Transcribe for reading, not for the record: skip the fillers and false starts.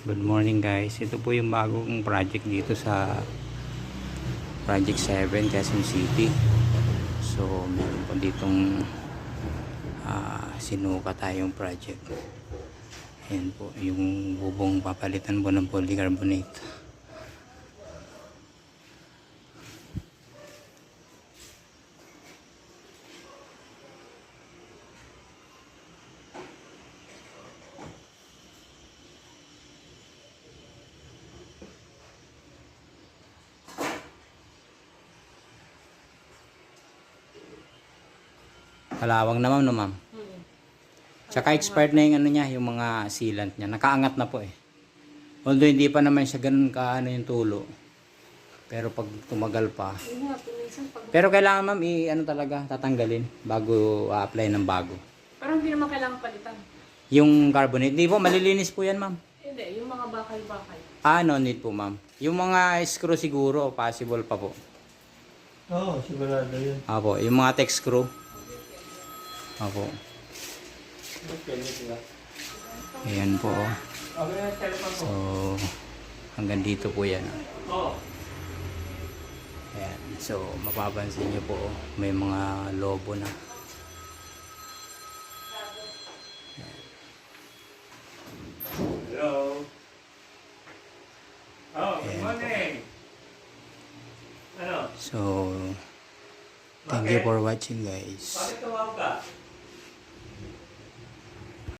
Good morning guys. Ito po yung bagong project dito sa Project 7 Quezon City. So meron po ditong sinuka tayong project. Ayan po yung bubong papalitan po ng polycarbonate. Kalawang na ma'am, no ma'am? Tsaka expired na yung ano niya, yung mga sealant niya. Nakaangat na po eh. Although hindi pa naman siya ganun ka ano yung tulo. Pero pag tumagal pa. Pero kailangan ma'am ano talaga tatanggalin bago apply ng bago. Parang hindi naman kailangan palitan. Yung carbonate, hindi po malilinis po yan ma'am. Hindi, yung mga bakal-bakal. No need po ma'am. Yung mga screw siguro possible pa po. Oo, sigurado yun. Apo, yung mga tech screw. Apo. Ayan po. So, hanggang dito po yan. Ayan. So, mapapansin nyo po, may mga lobo na. Hello. Oh, good morning. Ano? So, thank you for watching guys. Bakit tumawag ka?